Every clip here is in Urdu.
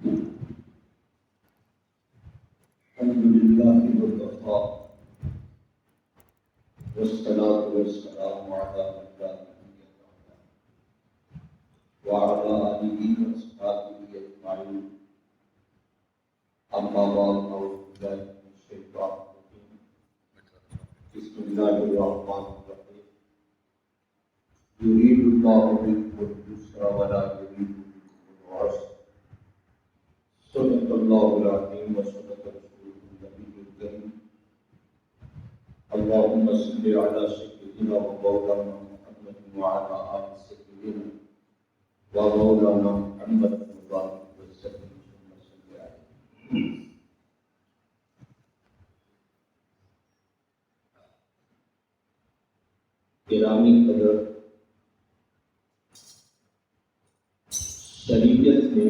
الحمد لله وكفى والصلاة والسلام على من لا نبي بعده وعلى آله وأصحابه أجمعين. أما بعد، أعوذ بالله من الشيطان الرجيم. بسم الله الرحمن الرحيم. يريد الله بكم اليسر ولا يريد بكم العسر. صدق الله العظيم وصدق رسوله النبي الكريم. اللهم صل على سيدنا ومولانا محمد وعلى آل سيدنا ومولانا محمد وبارك وسلم ثم صل عليه. گرامی قدر، شریعت نے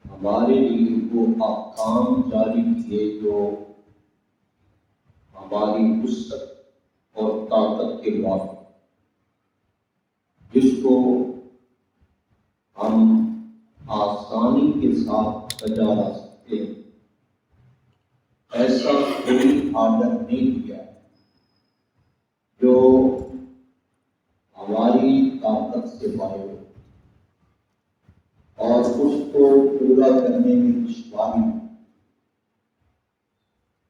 ہمارے لیے وہ احکام جاری کیے جو ہماری وسعت اور طاقت کے موافق، جس کو ہم آسانی کے ساتھ بجا لا سکتے ہیں. ایسا کوئی آرڈر نہیں کیا جو ہماری طاقت سے باہر ہو اور اس کو پورا کرنے میں دشواری ہو.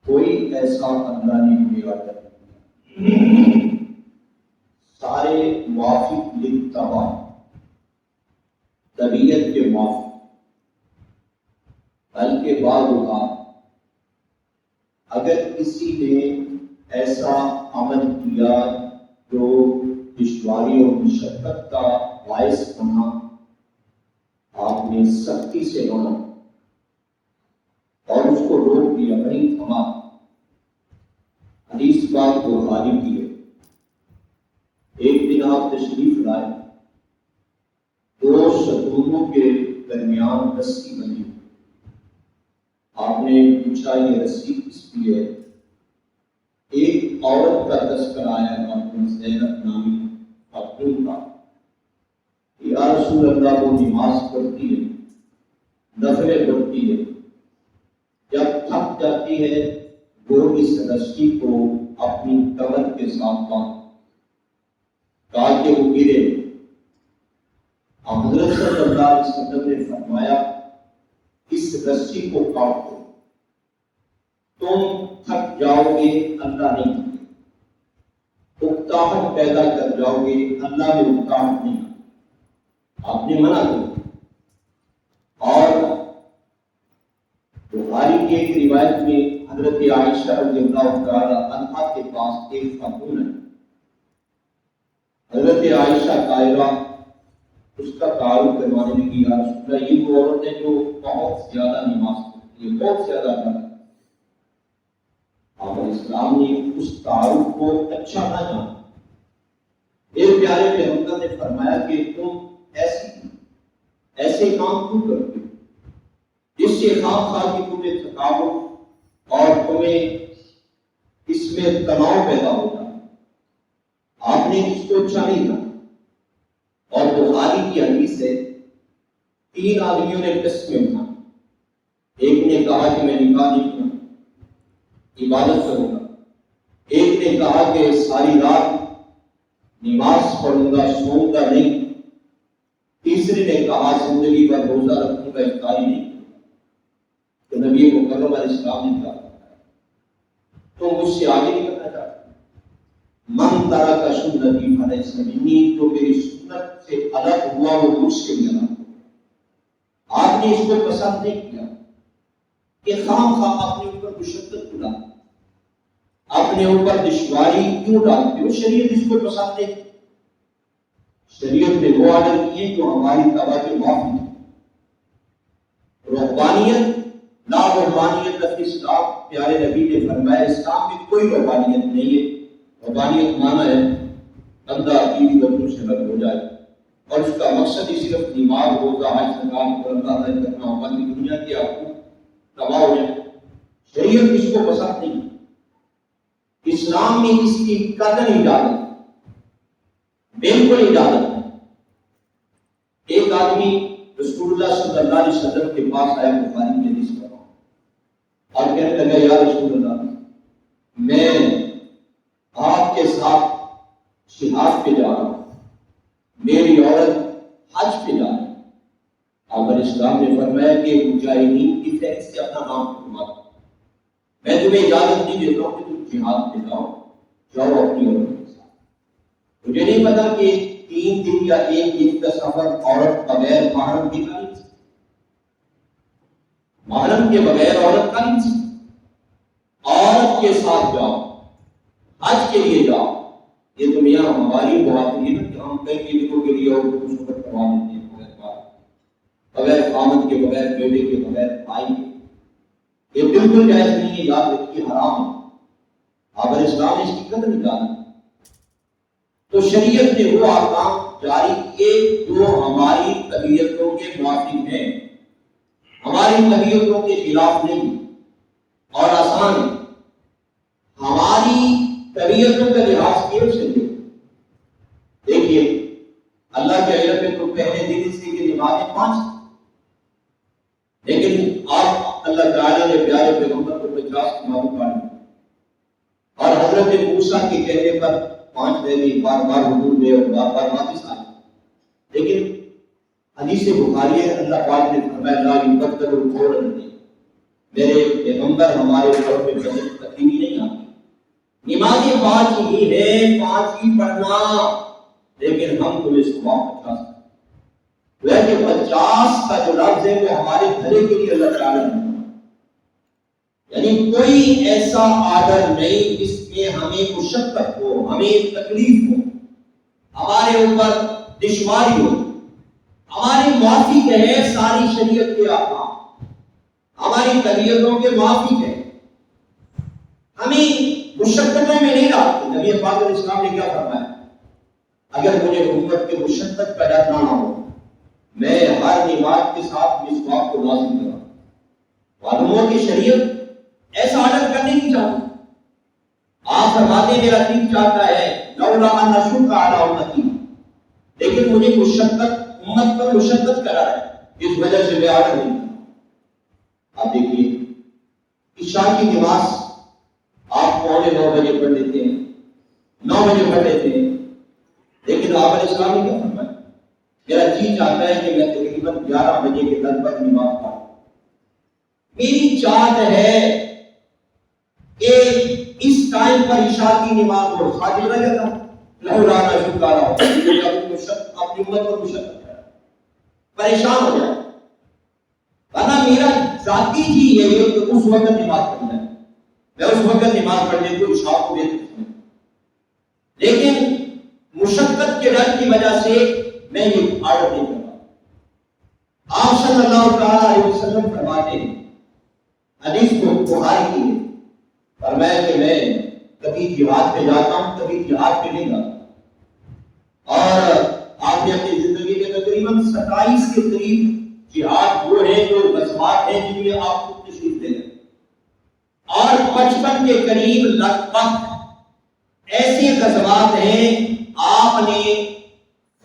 کوئی ایسا اللہ نے ہمیں آرڈر نہیں کیا. سارے موافق للطبع، طبیعت کے موافق. بلکہ بعض اوقات اگر کسی نے ایسا عمل کیا جو دشواری اور مشقت کا باعث بنا، آپ نے سختی سے رونا اور اس کو روک دیا، نہیں تھما. حدیث بات بخاری کی ہے. ایک دن آپ تشریف لائے، دو ستونوں کے درمیان رسی بنی. آپ نے پوچھا یہ رسی کس کی ہے؟ ایک عورت کا تذکرہ آیا، زینب نامی خاتون کا. یا رسول اللہ، وہ نماز پڑھتی ہے، نفلیں پڑھتی ہے، جب تھک جاتی ہے وہ اس رسی کو اپنی کمر کے ساتھ باندھ تاکہ وہ گرے. حضرت صلی اللہ علیہ وسلم نے فرمایا اس رسی کو کاٹ دو، تم تھک جاؤ گے، اللہ نہیں. اکتاہٹ پیدا کر جاؤ گے، اللہ نے اکتاہٹ نہیں. آپ نے منع کیا. اور بخاری کی ایک روایت میں حضرت عائشہ رضی اللہ تعالی عنہا کے پاس ایک خاتون ہے. حضرت عائشہ طاہرہ اس کا تعارف کروانے لگی. یا رسول اللہ، یہ وہ عورت ہے جو بہت زیادہ نماز پڑھتی ہے، بہت زیادہ پڑھتی ہے. آپ علیہ السلام نے اس تعارف کو اچھا نہ جانا. ایک پیارے پیغمبر نے فرمایا کہ تم ایسے کام کیوں کرتے ہو جس سے خام خواہ کی تمہیں تھکاوٹ اور تمہیں اس میں تناؤ پیدا ہوتا ہے. آپ نے اس کو اچھا نہیں کہا. اور بخاری کی حدیث ہے، 3 آدمیوں نے قسمیں اٹھائی. ایک نے کہا کہ میں نکاح نہیں کروں، عبادت کروں گا. ایک نے کہا کہ ساری رات نماز پڑھوں گا، سوؤں گا نہیں. تیسرے نے کہا زندگی بھر روزہ رکھوں گا، افطاری نہیں. تو نبی مکرم علیہ السلام نے کہا تو مجھ سے آگے نہیں کرنا چاہتا. من ترک سنتی فلیس منی، جو میری سنت سے الگ ہوا وہ مجھ سے ملا. آپ نے اس کو پسند نہیں کیا کہ خام خواہ اپنے اوپر مشقت کیوں ڈالتے، اپنے اوپر دشواری کیوں ڈالتے ہو. شریعت اس کو پسند نہیں. شریعت نے وہ آرڈر کیے جو ہماری طبع کے موافق ہیں. رہبانیت، لا رہبانیت فی اسلام، پیارے نبی نے فرمایا اسلام میں کوئی رہبانیت نہیں ہے. رہبانیت مانا ہے بندہ عقیدی وجہ سے الگ ہو جائے اور اس کا مقصد ہی صرف نماز، روزہ، حج، زکات اور اللہ تعالی کرنا ہوگا کہ دنیا کے حقوق تباہ ہو جائے. شریعت اس کو پسند نہیں. اسلام میں اس کی قدر اجازت، بالکل اجازت ہے. ایک آدمی رسول اللہ صلی اللہ علیہ وسلم کے پاس آیا، بخاری کی حدیث کر رہا ہوں، اور کہنے لگا یا رسول اللہ میں آپ کے ساتھ جہاد پہ جا رہا ہوں، میری عورت حج پہ جا رہی ہے۔ آپ علیہ السلام نے فرمایا کہ مجاہدین کی فہرست سے اپنا نام فرما دو، میں تمہیں اجازت نہیں دیتا ہوں کہ تم جہاد پہ جاؤ اپنی عورت کے ساتھ۔ مجھے نہیں پتا کہ 3 دن یا 1 دن کا سفر عورت بغیر محرم کے کر نہیں سکتی، محرم کے بغیر عورت کر نہیں سکتی۔ عورت کے ساتھ جاؤ، حج کے لیے جاؤ۔ یہ تو میاں ہماری بات نہیں ہے کہ ہم کئی دنوں کے لیے اور کو سفر کروا دیتے ہیں بغیر خامد کے، بغیر بیٹے کے، بغیر بھائی کے۔ یہ بالکل جائز نہیں ہے، یاد رکھیے حرام ہے۔ آپ علیہ السلام نے اس کی قدر نہیں جانی۔ تو شریعت نے وہ احکام جاری کیے جو ہماری طبیعتوں کے موافق ہیں، ہماری طبیعتوں کے خلاف نہیں اور آسان ہے۔ ہماری طبیعتوں کا لحاظ کیوں سے دیکھیے، اللہ کے علم میں تو پہلے دن سے کی نمازیں 5، لیکن آپ اللہ تعالیٰ نے پیارے پیغمبر کو 50 نمازیں پڑھی، اور حضرت موسیٰ کے کہنے پر 5 دے دی، بار بار حضور نے اور بار بار واپس آئے۔ لیکن حدیث بخاری ہے، اللہ پاک نے فرمایا لا یبدل القول لدی، میرے پیغمبر ہمارے اوپر پہ تکلیف نہیں آتی۔ نمازیں 5 ہی ہیں، 5 ہی پڑھنا، لیکن ہم تمہیں ثواب 50 کہ 50 کا جو لفظ ہے وہ ہمارے بھلے کے لیے اللہ تعالیٰ نے، یعنی کوئی ایسا آرڈر نہیں جس میں ہمیں مشقت ہو، ہمیں تکلیف ہو، ہمارے اوپر دشواری ہو۔ ہماری موافق ہے ساری شریعت کے احکام، ہماری طبیعتوں کے موافق ہے، ہمیں مشقتوں میں نہیں ڈالتے۔ نبی پاک علیہ السلام نے کیا فرمایا، اگر مجھے امت کے مشقت کا ڈر نہ ہو، میں ہر نماز کے ساتھ مسواک کو لازم کروں۔ معلوموں کی شریعت ایسا آرڈر کرنے کی چاہتی۔ آپ فرماتے میرا دل چاہتا ہے لولا ان اشق علی امتی، لیکن مجھے مشقت، امت پر مشقت کرا ہے، اس وجہ سے میں آرڈر نہیں کرتا۔ آپ دیکھیے عشاء کی نماز آپ 9:15 بجے پڑھ لیتے ہیں، 9 بجے پڑھ لیتے ہیں، لیکن آپ علیہ السلام نے کیا فرمایا، میرا جی چاہتا ہے کہ میں تقریباً 11 بجے کے در پر نماز پڑھوں۔ میری چاہت ہے کہ اس ٹائم پر عشاء کی نماز ہو، حاضر رہ جاتا ہوں، لولا ان اشق علی امتی، اپنی امت پر مشقت کرا، پریشان ہو جائے، ورنہ میرا ذاتی جی یہ ہے کہ اس وقت نماز پڑھنا ہے، میں اس وقت نماز پڑھنے کو عشاء کو دے سکتا ہوں، لیکن مشقت کے ڈر کی وجہ سے میں یہ آرڈر نہیں کرتا۔ آپ صلی اللہ تعالیٰ علیہ وسلم فرماتے ہیں، حدیث کو بخاری کی ہے، فرمایا کہ میں کبھی جہاد پہ جاتا ہوں، کبھی جہاد پہ نہیں جاتا، اور آپ نے اپنی زندگی کے تقریباً 27 کے قریب جہاد وہ ہیں جو غزوات ہیں جن میں آپ کو تشریف دے گئے، اور 55 کے قریب لگ بھگ ایسے غزوات ہیں آپ نے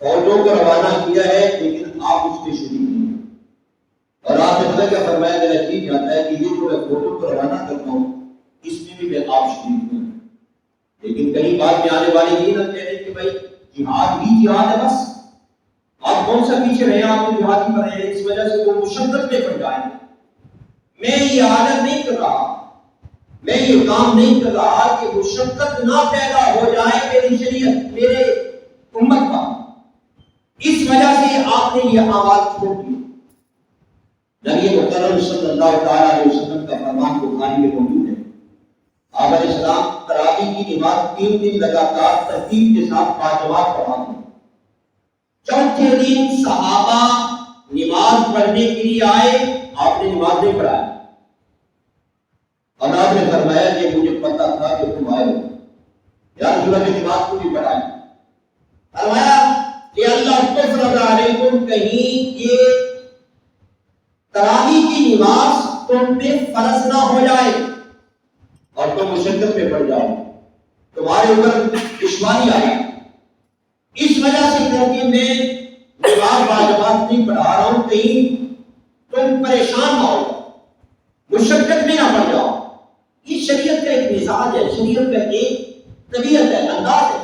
فوجوں کو روانہ کیا ہے لیکن آپ اس میں شریک نہیں ہیں، اور آپ نے کیا فرمایا، میرا جی چاہتا ہے کہ یہ جو میں فوجوں کو روانہ کرتا ہوں اس میں بھی میں آپ شریک ہوں، لیکن کئی بات میں آنے والی یہ نہ کہنے کہ بھائی جہاد ہی جہاد ہے، بس آپ کون سا پیچھے رہے، آپ کو جہاد ہی پر رہے، اس وجہ سے وہ مشقت میں پڑ جائیں۔ میں یہ عادت نہیں کر رہا، میں یہ کام نہیں کر رہا کہ مشقت نہ پیدا ہو جائے میری شریعت، میرے امت پر، اس وجہ سے آپ نے یہ آواز چھوڑ دی۔ نبی مکرم صلی اللہ تعالیٰ علیہ وسلم کا فرمان بخاری میں موجود ہے، آپ علیہ السلام تراویح کی نماز 3 دن لگاتار ترتیب کے ساتھ 5 جماعت پڑھاتے ہیں۔ چوتھے دن صحابہ نماز پڑھنے کے لیے آئے، آپ نے نماز نہیں پڑھائی، اور آپ نے فرمایا کہ مجھے پتا تھا کہ تم آئے ہو، یا رسول اللہ کی نماز کو بھی پڑھائی۔ فرمایا کہ اللہ تفرض علیکم، کہیں یہ تراویح کی نماز تم پہ فرض نہ ہو جائے اور تم مشقت میں پڑ جاؤ، تمہارے اوپر دشواری آئے، اس وجہ سے کر کے میں نماز باجماعت نہیں پڑھا رہا ہوں، کہیں تم پریشان نہ ہو جاؤ، مشقت میں نہ پڑ جاؤ۔ یہ شریعت کا ایک مزاج ہے، شریعت کا ایک طبیعت ہے، انداز ہے،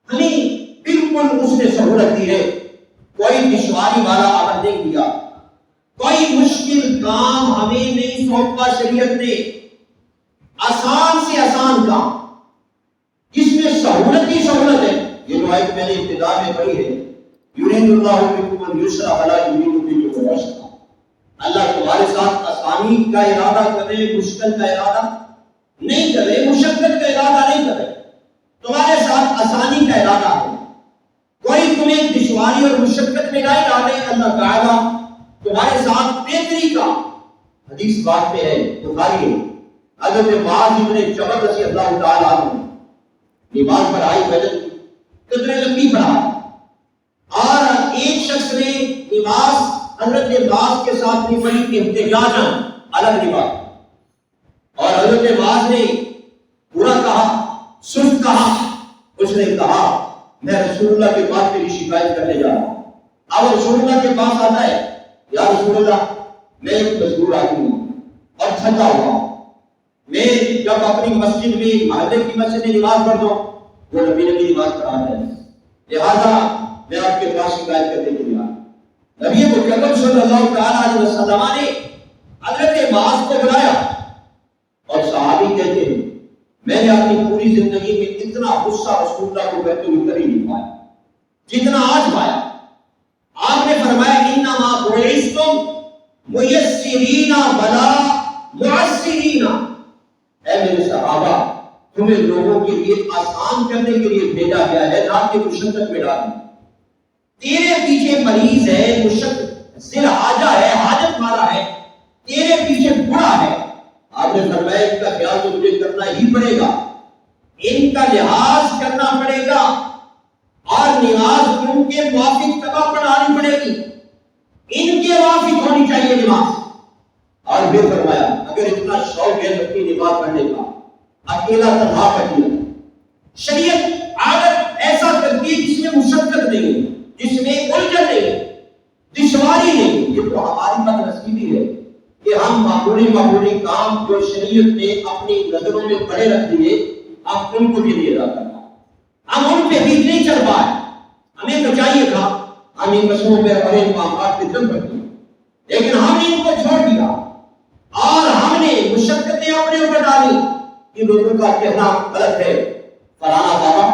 ہمیں بالکل اس نے سہولت دی ہے، کوئی دشواری والا عمل نہیں دیا، کوئی مشکل کام ہمیں نہیں سونپا شریعت نے، آسان سے آسان کام جس میں سہولت ہی سہولت ہے۔ یہ جو آیت میں نے ابتدا میں پڑھی ہے، یرید اللہ بکم اليسر ولا یرید بکم العسر، اللہ تمہارے ساتھ آسانی کا ارادہ کرے، مشکل کا ارادہ نہیں کرے، مشقت کا ارادہ نہیں کرے، تمہارے ساتھ آسانی کا ارادہ ہے، کوئی تمہیں دشواری اور مشقت میں نہ ڈالے۔ اللہ تعالیٰ تمہارے ساتھ بہتری کا، حدیث بات میں ہے، بخاری ہے، حضرت معاذ بن جبل رضی اللہ تعالیٰ عنہ نماز پڑھائی، فجر کتنے لمبی پڑھائی، اور ایک شخص نے نماز حضرت معاذ کے ساتھ نہیں پڑھی، احتجاجاً الگ نماز، اور حضرت معاذ نے برا کہا، سست کہا، اس نے کہا میں رسول اللہ کے پاس تیری شکایت کرنے جا رہا ہوں۔ اب رسول اللہ کے پاس آتا ہے، یا رسول اللہ میں ایک مجبور آدمی ہوں اور تھکا ہوا ہوں، میں جب اپنی مسجد میں محلے کی مسجد میں نماز پڑھتا ہوں وہ نبی نماز پڑھاتا ہے، لہذا میں آپ کے پاس شکایت کرنے کے لیے آیا۔ نبی مکرم صلی اللہ تعالیٰ علیہ وسلم نے حضرت معاذ کو بلایا، اور صحابی کہتے ہیں میں نے اپنی پوری زندگی میں اتنا غصہ رسول اللہ کو کہتے ہوئے کبھی نہیں پایا جتنا آج پایا۔ آپ نے فرمایا انما بعثتم میسرین ولا معسرین، اے میرے صحابہ تمہیں لوگوں کے لیے آسان کرنے کے لیے بھیجا گیا ہے، نہ کہ مشقت میں ڈالنے۔ تیرے پیچھے مریض ہے، مشقت ذل حاجہ ہے، حاجت والا ہے، تیرے پیچھے بوڑھا ہے، آپ نے فرمایا ان کا خیال تو مجھے کرنا ہی پڑے گا، ان کا لحاظ کرنا پڑے گا، اور نماز ان کے موافق تباہ پڑھانی پڑے گی، ان کے موافق ہونی چاہیے نماز۔ اور پھر فرمایا اگر اتنا شوق ہے اپنی نماز پڑھنے کا، اکیلا تنہا پڑھیے۔ شریعت عادت ایسا کرتی ہے جس میں مشقت نہیں ہے، جس میں الجھن نہیں ہے، دشواری نہیں۔ یہ تو ہماری بدنصیبی ہے کہ ہم معمولی کام جو شریعت نے اپنی نظروں میں بڑے رکھ دیے، ہم ان کو بھی نہیں ادا کرنا، ہم ان پہ بھی نہیں چل پائے۔ ہمیں تو چاہیے تھا ہم ان مسئلوں پہ اور ان معاملات پہ چل پڑتے، لیکن ہم نے ان کو چھوڑ دیا اور ہم نے مشقتیں اپنے اوپر ڈالی۔ یہ لوگوں کا کہنا غلط ہے، فلانا بابا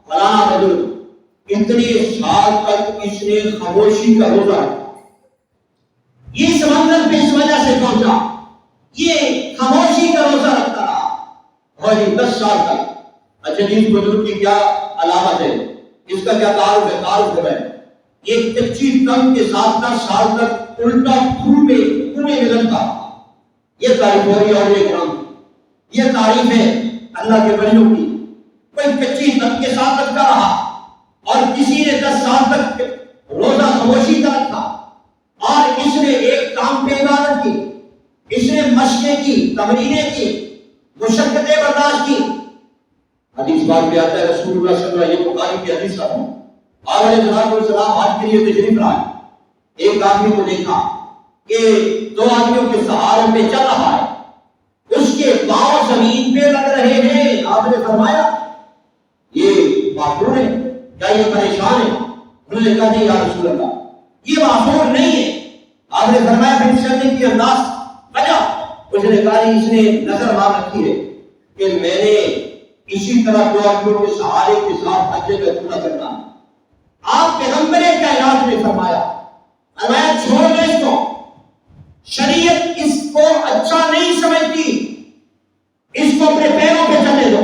فلانا بزرگ اتنے سال تک اس نے خاموشی کا روزہ رکھا، یہ سمندر پہ اس وجہ سے پہنچا، یہ خاموشی کا روزہ رکھتا رہا، اور یہ 10 سال تک۔ اچھا جی اس بزرگ کی کیا علامت ہے، اس کا کیا تعارف ہے؟ ایک کچی تنگ کے ساتھ 10 سال تک الٹا کنویں میں لگتا رہا۔ یہ تعریف ہو رہی ہے، اور یہ کرام یہ تعریف ہے اللہ کے ولیوں کی۔ کوئی کچی تنگ کے ساتھ لگتا رہا اور کسی نے 10 سال تک روزہ خاموشی کا رکھا، اور اس نے ایک کام پہ عبادت کی، اس نے مشقیں کی، تمرینیں کی، مشقتیں برداشت کی۔ حدیث بات میں آتا ہے رسول اللہ صلی اللہ علیہ وسلم، یہ بخاری کی حدیث ہے، آپ علیہ السلام حج کے لیے تشریف لائے، ایک آدمی کو دیکھا کہ 2 آدمیوں کے سہارے پہ چل رہا ہے، اس کے پاؤں زمین پہ لگ رہے ہیں۔ آپ نے فرمایا یہ معذور ہے، کیا یہ پریشان ہے؟ انہوں نے کہا نہیں یا رسول اللہ یہ معذور نہیں ہے۔ آپ نے فرمایا پھر چلنے کی انداز وجہ؟ اس نے کہا اس نے نظر مار رکھی ہے کہ میں نے اسی طرح 2 آدمیوں کے سہارے کے ساتھ حج کا پورا کرنا ہے۔ آپ پیغمبر کائنات نے فرمایا چھوڑ دو اس کو، شریعت اس کو اچھا نہیں سمجھتی، اس کو اپنے پیروں پہ چلنے دو۔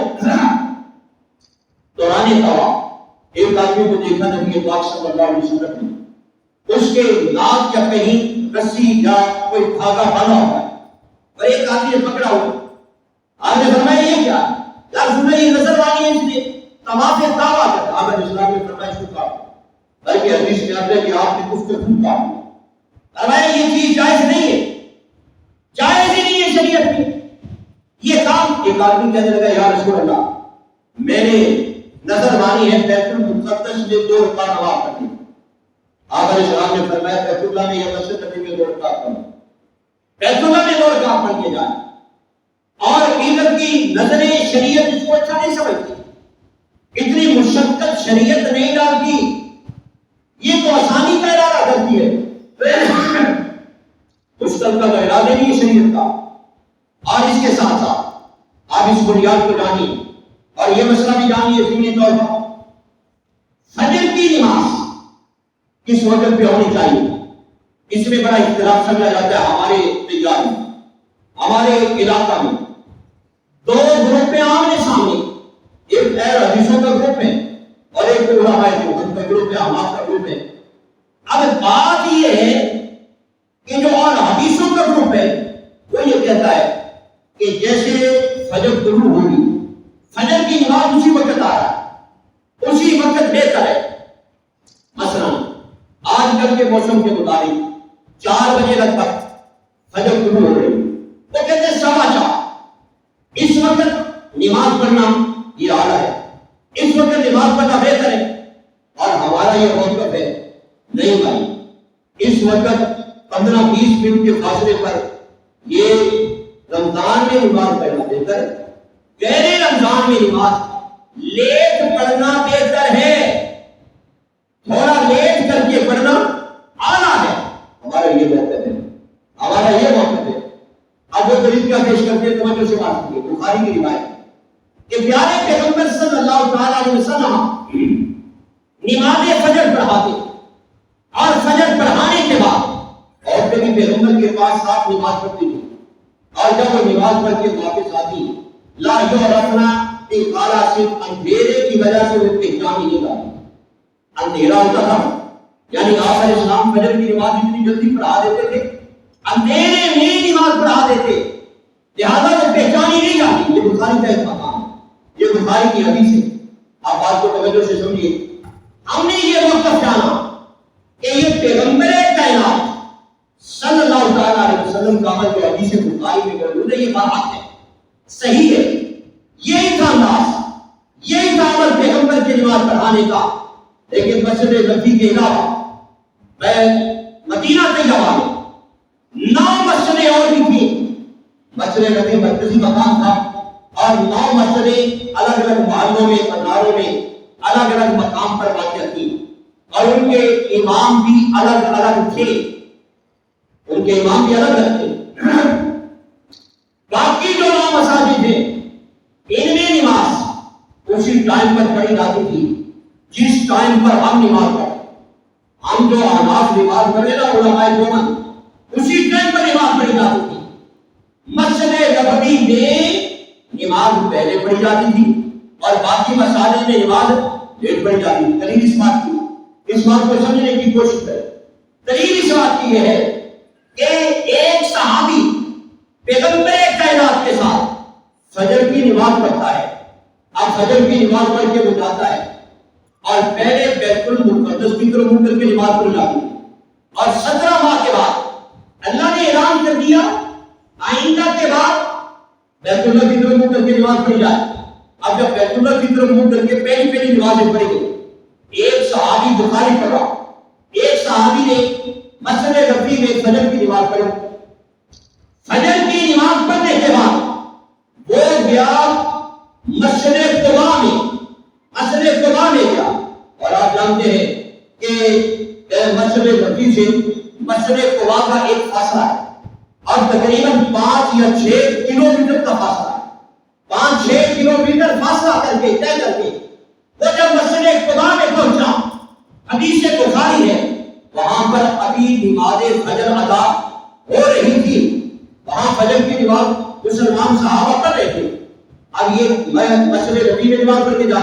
دوران طواف ایک آدمی کو دیکھا نبی پاک صلی اللہ علیہ وسلم نے، اس کے ناک یا کہیں رسی یا کوئی دھاگا باندھا ہوا ہے، اور ایک آدمی نے پکڑا ہوا۔ آپ نے فرمایا یہ کیا ہے؟ یا رسول اللہ یہ نظر آئی ہے، اس نے طواف دعویٰ کرتا۔ آپ نے اسلام نے فرمایا اس کو کاٹ، بلکہ حدیث میں آتا ہے کہ آپ نے اس کو خود کاٹ دیا۔ فرمایا یہ چیز جائز نہیں ہے، جائز ہی نہیں ہے شریعت میں یہ کام۔ ایک آدمی کہنے لگا یا رسول اللہ میں نے نظر مانی ہے بیت المقدس میں 2 رکعت نماز پڑھنی۔ آپ علیہ السلام نے فرمایا بیت اللہ میں یہ مسجد نبی میں 2 رکعت پڑھو، بیت اللہ میں 2 رکعت پڑھ کے جائیں۔ اور ادھر کی نظریں شریعت اس کو اچھا نہیں سمجھتی، اتنی مشقت شریعت نہیں ڈالتی، یہ تو آسانی کا ارادہ کرتی ہے، مشکل کا تو ارادہ نہیں ہے شریعت کا۔ اور اس کے ساتھ ساتھ آپ اس بنیاد کو جانیے اور یہ مسئلہ بھی جانیے ضمنی طور پر، فجر کی نماز کس وقت پہ ہونی چاہیے، اس میں بڑا اختلاف سمجھا جاتا ہے ہمارے تجار میں، ہمارے علاقہ میں 2 گروپ ہیں آمنے سامنے، ایک اہل حدیثوں کا گروپ ہے اور ایک علماء دیوبند کا گروپ ہے، احناف کا گروپ ہے۔ اب بات یہ ہے کہ جو اور حدیثوں کا گروپ ہے وہ یہ کہتا ہے کہ جیسے فجر طلوع ہوگی، فجر کی نماز اسی وقت آ رہا ہے، اسی وقت بہتر ہے۔ مثلا آج کل کے موسم کے مطابق 4 بجے لگ بھگ فجر طلوع ہو رہی، وہ کہتے ہیں 4:15، اس وقت نماز پڑھنا یہ اعلیٰ ہے، اس وقت نماز پڑھنا بہتر ہے۔ اور ہمارا یہ موقف ہے نہیں بھائی، اس وقت 15-20 منٹ کے فاصلے پر یہ رمضان میں نماز پڑھنا بہتر ہے، غیر رمضان میں نماز لیٹ پڑھنا بہتر ہے، تھوڑا لیٹ کر کے پڑھنا اعلیٰ ہے۔ ہمارا یہ موقف ہے، ہمارا یہ موقف ہے۔ اب وہ دلیل کیا پیش کرتے ہیں، توجہ سے بات کیجیے، بخاری کی روایت کہ پیارے پیغمبر صلی اللہ تعالی علیہ وسلم نماز فجر پڑھاتے اور فجر پڑھانے کے بعد عورتیں بھی پیغمبر کے پاس ساتھ نماز پڑھتی تھی، اور جب وہ نماز پڑھ کے واپس آتی لا یعرفنا قالا صرف اندھیرے کی وجہ سے وہ پہچان ہی نہیں آتی، اندھیرا ہوتا تھا، یعنی آپ علیہ السلام فجر کی نماز اتنی جلدی پڑھا دیتے تھے، اندھیرے میں نماز پڑھا دیتے، لہذا وہ پہچان ہی نہیں جاتی۔ یہ بخاری کا ایک مقام ہے، یہ بخاری کی حدیث ہے، آپ بات کو توجہ سے سمجھیے۔ ہم نے یہ موقف جانا کہ یہ پیغمبر کائنات صلی اللہ تعالی علیہ وسلم کا عمل جو حدیث بخاری میں موجود ہے، یہ بات ہے، صحیح ہے، یہی تھا انداز، یہی تھا عمل پیغمبر کی نماز پڑھانے کا۔ لیکن مسجد نبوی کے علاوہ میں مدینہ طیبہ میں 9 مسجدیں اور بھی تھیں، مسجد نبوی مرکزی مقام تھا اور 9 مسجدیں الگ الگ محلوں میں، بازاروں میں الگ الگ مقام پر واقع تھی، اور ان کے امام بھی الگ الگ تھے، ان کے امام بھی الگ الگ تھے۔ باقی جو 9 مساجد ہیں ان میں نماز اسی ٹائم پر پڑھی جاتی تھی جس ٹائم پر ہم نماز پڑھتے، ہم جو احناف نماز پڑھے نا علماء دیوبند، اسی ٹائم پر نماز پڑھی جاتی تھی۔ مسجد نبوی میں نماز پہلے پڑھی جاتی تھی اور باقی مساجد میں نماز لیٹ پڑھی جاتی تھی۔ دلیل اس بات کی، اس بات کو سمجھنے کی کوشش کریں۔ دلیل اس بات کی یہ ہے کہ ایک صحابی پیغمبر کائنات کے ساتھ فجر کی نماز پڑھتا ہے، اب فجر کی نماز پڑھ کے وہ جاتا ہے اور پہلے بیت المقدس کی طرف منہ کر کے نماز پڑھ جاتی ہے، اور 17 ماہ کے بعد اللہ نے اعلان کر دیا آئندہ کے بعد بیت اللہ کی طرف منہ کر کے نماز پڑھی جائے۔ اب جب بیت اللہ کی طرف منہ کر کے پہلی نمازیں پڑھی گئی، ایک صحابی بخاری پڑھا، ایک صحابی نے مسجد نبوی میں فجر کی نماز پڑھی، فجر کی نماز پڑھنے کے بعد وہ گیا مسجد قباء میں گیا، اور آپ جانتے ہیں کہ مسجد نبوی سے مسجد قباء کا ایک فاصلہ ہے، اور تقریباً 5 یا 6 کلومیٹر کا فاصلہ ہے، 5-6 کلومیٹر فاصلہ کر کے طے کر کے وہ جب مسجد قباء میں پہنچا، حدیث بخاری ہے، وہاں پر ابھی نماز فجر ادا ہو رہی تھی، وہاں فجر کی نماز مسلمان صحابہ پڑھ رہے تھے۔ اب یہ میں مسجد نبوی میں نماز پڑھ کے جا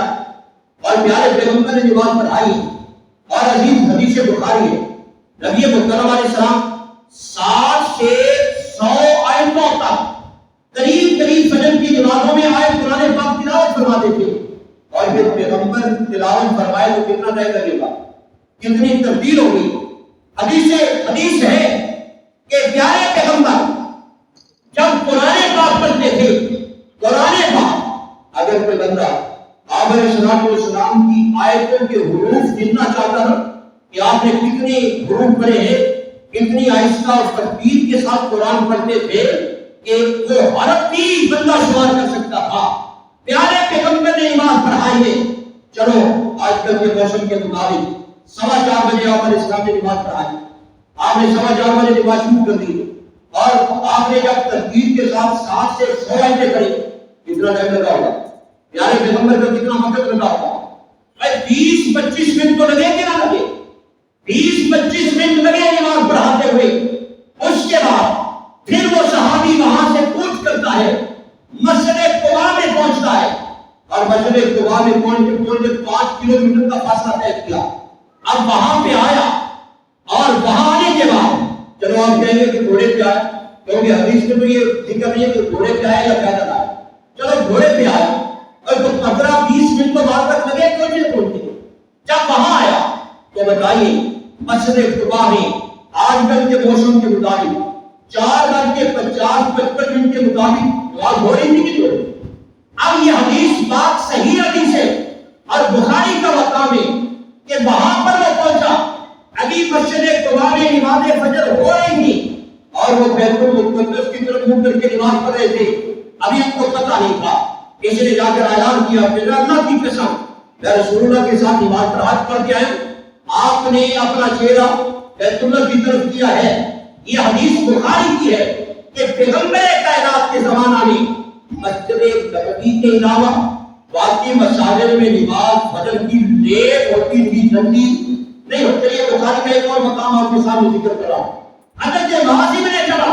اور پیارے پیغمبر نے نماز پڑھائی، اور عزیز حدیث بخاری ہے، نبی محترم علیہ السلام 60 سے 100 آیتوں تک قریب فجر کی نمازوں میں آیت قرآن پاک تلاوت فرماتے تھے، اور پھر پیغمبر تلاوت فرمائے تو کتنا طے لگے گا، کتنی تبدیل ہو گئی۔ حدیث ہے کہ پیارے پیغمبر جب قرآن پاک پڑھتے تھے، قرآن پاک اگر کوئی بندہ آپ علیہ السلام کی آیتوں کے حروف گننا چاہتا ہے کہ آپ نے کتنے حروف پڑھے ہیں، کتنی آہستہ اور ترتیب کے ساتھ قرآن پڑھتے تھے کہ وہ حرف بھی بندہ شمار کر سکتا تھا۔ پیارے پیغمبر نے نماز پڑھائی ہے۔ چلو آج کل کے موسم کے مطابق 4:15 بجے آپ نے اسلام نے نماز پڑھائی، آپ نے 4:15 بجے نماز شروع کر دی، اور آپ نے جب ترتیب کے ساتھ 7 سے 100 آیتیں پڑھی، کتنا ٹائم لگا ہوگا؟ پیارے پیغمبر کا کتنا وقت لگا ہوگا؟ 20-25 منٹ تو لگے کہ نہ لگے؟ 20-25 منٹ لگے نماز پڑھاتے ہوئے۔ اس کے بعد پھر وہ صحابی وہاں سے کوچ کرتا ہے، مسجد قباء میں پہنچتا ہے، اور مسجد قباء میں پہنچتے 5 کلومیٹر کا فاصلہ طے کیا۔ اب وہاں پہ آیا، اور وہاں آنے کے بعد چلو آپ کہیں گے کہ گھوڑے پہ آئے، کیونکہ حدیث میں تو یہ ذکر نہیں ہے کہ گھوڑے پہ آئے یا پیدل آئے، چلو گھوڑے پہ آئے، اور 15-20 منٹ تو وہاں تک لگے پہنچتے۔ جب وہاں آیا تو بتائیے مسجد قباء میں آج کل کے موسم کے مطابق 4:50-55 منٹ کے مطابق نماز ہو رہی تھی کہ نہیں؟ اب یہ حدیث بات صحیح حدیث ہے، اور بخاری کا مقام ہے کہ وہاں پر وہ پہنچا، ابھی مسجد قباء میں نماز فجر ہو رہی تھی، اور وہ بیت المقدس کی طرف منہ کر کے نماز پڑھ رہے تھے۔ ابھی ان کو پتہ نہیں تھا، کسی نے جا کر اعلان کیا کہ اللہ کی قسم میں رسول اللہ کے ساتھ نماز پڑھ کے آیا، آپ نے اپنا چہرہ بیت اللہ کی طرف کیا ہے۔ یہ حدیث بخاری کی ہے کہ پیغمبر کائنات کے زمانہ میں مسجد نبوی کے علاوہ باقی مساجد میں نماز فجر کی لیٹ ہوتی تھی، جلدی نہیں ہوتی۔ یہ بخاری کا ایک اور مقام آپ کے سامنے ذکر کر رہا ہوں۔ حضرت معاذ بن جبل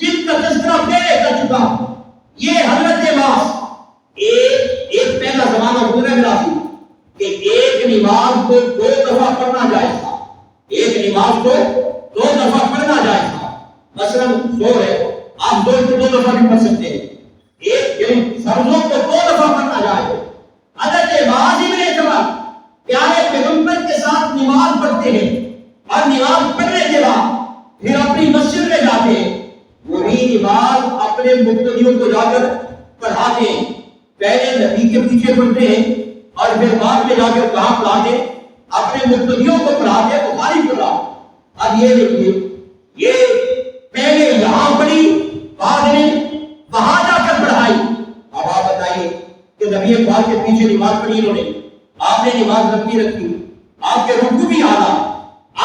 جن کا تذکرہ پہلے کر چکا، یہ حضرت معاذ ایک پہلا زمانہ گزرا ملا تھی کہ ایک نماز کو 2 دفعہ پڑھنا جائز تھا، ایک نماز کو 2 دفعہ پڑھنا جائز تھا۔ مثلا زور ہے، آپ زور کو 2 دفعہ بھی پڑھ سکتے ہیں، ایک فرضوں کو 2 دفعہ پڑھنا جائز ہے۔ حضرت معاذ بن جبل پیارے پیغمبر کے ساتھ نماز پڑھتے ہیں، اور نماز پڑھنے کے بعد پھر اپنی مسجد میں جاتے ہیں، وہی نماز اپنے مقتدیوں کو جا کر پڑھاتے ہیں۔ پہلے نبی کے پیچھے پڑھتے ہیں، اور پھر بعد میں جا کر کہاں پڑھاتے؟ اپنے مقتدیوں کو پڑھاتے۔ بخاری پڑھا۔ اب یہ دیکھیے، یہ پہلے یہاں پڑھی، بعد میں وہاں جا کر پڑھائی۔ اب آپ بتائیے کہ نبی پاک کے پیچھے نماز پڑھی انہوں نے، آپ نے نماز رکھی، آپ کے رکوع بھی اعلیٰ،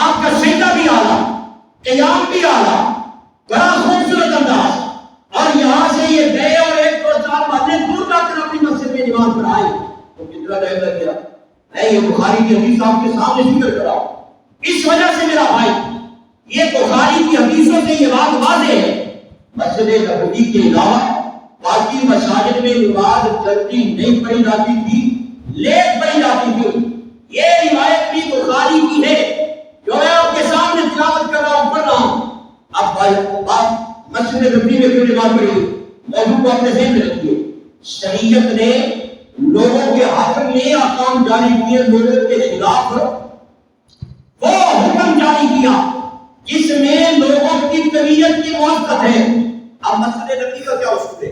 آپ کا سجدہ بھی اعلیٰ، قیام بھی اعلیٰ، بڑا خوبصورت انداز، اور یہاں سے یہ گئے اور 1-2-4 باتیں دور جا کر اپنی مسجد میں نماز پڑھائی، تو کتنا ٹائم لگ گیا؟ میں یہ بخاری کی حدیث آپ کے سامنے ذکر کر رہا ہوں۔ اس وجہ سے میرا بھائی، یہ بخاری کی حدیثوں سے یہ بات واضح ہے، مسجد نبوی کے علاوہ باقی مساجد میں نماز جلدی نہیں پڑھی جاتی تھی، لیٹ پڑھی جاتی تھی۔ یہ روایت بھی بخاری کی ہے جو میں آپ کے سامنے تلاوت کر رہا ہوں، پڑھ رہا ہوں۔ اب بھائی آپ مسجد نبوی میں کیوں نماز پڑھی؟ موضوع کو اپنے ذہن میں رکھیے۔ شریعت نے لوگوں کے حق میں احکام جاری کیے، لوگوں کے خلاف وہ حکم جاری کیا جس میں لوگوں کی طبیعت کی موافقت ہے۔ اب مسجد نبوی کا کیا اصول ہے؟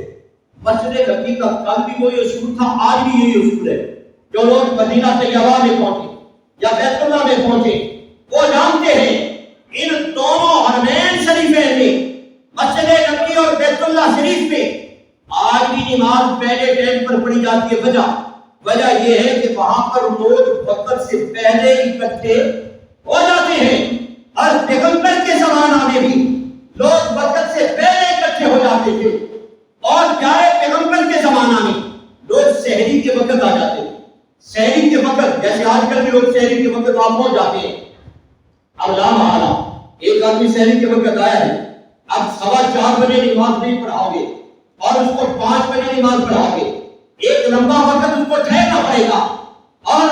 مسجد نبوی کا کل بھی وہی اصول تھا، آج بھی یہی اصول ہے۔ جو لوگ مدینہ طیبہ میں پہنچے یا بیت اللہ میں پہنچے، وہ جانتے ہیں ان دونوں حرمین شریفین میں، مسجد نبوی اور بیت اللہ شریف میں آج بھی نماز پہلے ٹائم پر پڑھی جاتی ہے۔ وجہ یہ ہے کہ وہاں پر لوگ وقت سے پہلے اکٹھے ہو جاتے ہیں، اور پیغمبر کے زمانہ میں بھی لوگ وقت سے پہلے اکٹھے ہو جاتے تھے، اور پیارے پیغمبر کے زمانہ میں لوگ سحری کے وقت آ جاتے ہیں۔ سحری کے وقت جیسے آج کل بھی لوگ سحری کے وقت وہاں پہنچ جاتے ہیں۔ اب لامحالہ ایک آدمی سحری کے وقت آیا ہے، اب 4:15 بجے نماز نہیں پڑھاؤ گے اور اس کو 5 بجے نماز پڑھاؤ گے، ایک لمبا وقت اس کو ٹھہرنا پڑے گا۔ اور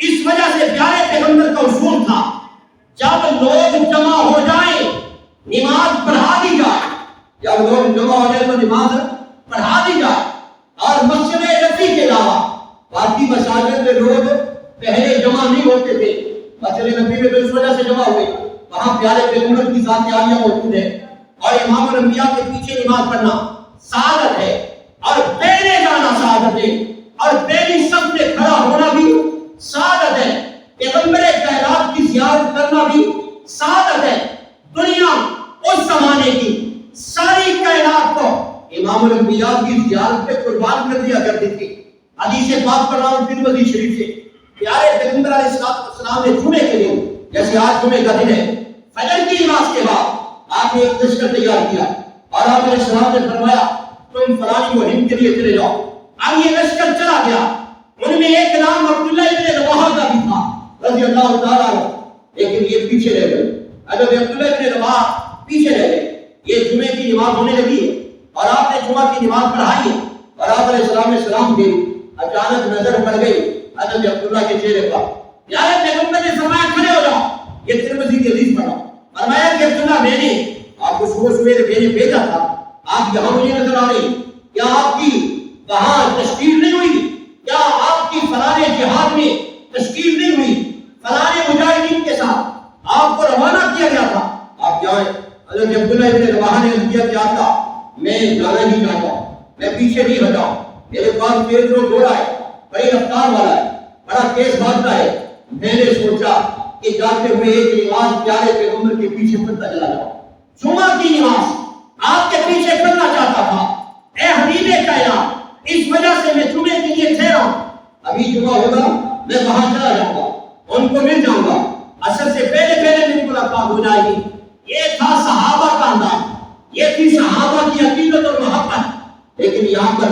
اس وجہ سے پیارے پیغمبر کا اصول تھا، جب لوگ جمع ہو جائیں نماز پڑھا دی جائے، جب لوگ جمع ہو جائیں تو نماز پڑھا دی جائے۔ اور مسجد نبوی کے علاوہ باقی مساجد میں لوگ پہلے جمع نہیں ہوتے تھے، مسجد نبوی میں تو اس وجہ سے جمع ہوئے، وہاں پیارے پیغمبر کی ذات عالیہ موجود ہے، اور امام الانبیاء کے پیچھے نماز پڑھنا سعادت ہے، اور پہلے جانا سعادت ہے، اور پہلی صف میں کھڑا ہونا بھی سعادت ہے۔ پیغمبر کائنات کی زیارت امام الانبیاء کی زیارت پہ قربان کر دیا کرتی تھی۔ حدیث پاک پر نام ترمذی شریف سے پیارے پیغمبر علیہ السلام نے جمعے کے دن، جیسے آج جمعے کا دن ہے، فجر کی نماز کے بعد آپ نے ایک لشکر تیار کیا اور آپ علیہ السلام نے فرمایا تم فلانی مہم کے لیے چلے جاؤ۔ اب یہ لشکر چلا گیا، ان میں ایک نام عبداللہ ابن رواحہ کا بھی تھا رضی اللہ تعالیٰ عنہ، لیکن یہ پیچھے رہ گئے۔ حضرت عبداللہ ابن رواحہ پیچھے رہ گئے۔ یہ جمعے کی نماز ہونے لگی ہے اور آپ نے جمعہ کی نماز پڑھائی ہے اور آپ علیہ السلام نے سلام دی، اچانک نظر پڑ گئی حضرت عبداللہ کے چہرے پر۔ پیارے پیغمبر نے فرمایا کھڑے ہو جاؤ، یہ ترمذی کی حدیث پڑھا۔ فرمایا کہ عبداللہ میں نے آپ کو صبح سویرے میں نے بھیجا تھا، آپ یہاں مجھے نظر آ رہی، کیا آپ کی وہاں تشکیل نہیں ہوئی؟ کیا آپ کی فلانے جہاد میں تشکیل نہیں ہوئی؟ فلانے مجاہدین کے ساتھ آپ کو روانہ کیا گیا تھا، آپ جائیں۔ حضرت عبداللہ ابن رواحہ نے کیا کیا تھا، میں جانا ہی چاہتا ہوں، میں پیچھے نہیں ہٹاؤں، میرے پاس تیز رو گھوڑا ہے، بڑی رفتار والا ہے، بڑا تیز بھاگتا ہے۔ میں نے سوچا کہ جاتے ہوئے ایک نماز پیارے پیغمبر کے پیچھے پڑھتا چلا جاؤں، جمعہ کی نماز آپ کے پیچھے پڑھنا چاہتا تھا۔ اے حبیب کائنات، اس وجہ سے میں جمعے کے لیے ٹھہرا ہوں، ابھی جمعہ ہوگا میں وہاں چلا جاؤں گا، ان کو مل جاؤں گا، اثر سے پہلے میری ملاقات ہو جائے گی۔ یہ تھا صحابہ کا انداز، یہ تھی صحابہ کی عقیدت اور محبت۔ لیکن یہاں پر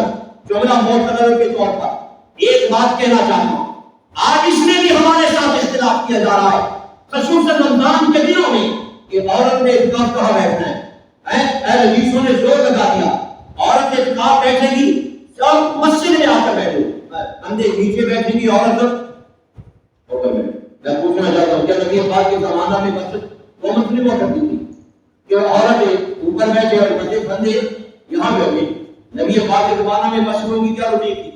جملہ معتبر کے طور پر ایک بات کہنا چاہتا ہوں، آج اس میں بھی ہمارے ساتھ اختلاف کیا جا رہا ہے، خصوصاً رمضان کے دنوں میں، کہ عورت نے اعتکاف کہاں بیٹھنا ہے۔ اہل حدیثوں نے زور لگا دیا عورت اعتکاف بیٹھے گی سب مسجد میں آ کر بیٹھو، بندے نیچے بیٹھیں گی، عورت اوپر بیٹھے۔ میں پوچھنا چاہتا ہوں کیا نبی پاک کے زمانہ میں مسجد وہ مسجد ہوا کرتی تھی کہ عورت اوپر بیٹھے اور بندے یہاں بیٹھے؟ نبی پاک کے زمانہ میں مسجدوں کی کیا روٹین تھی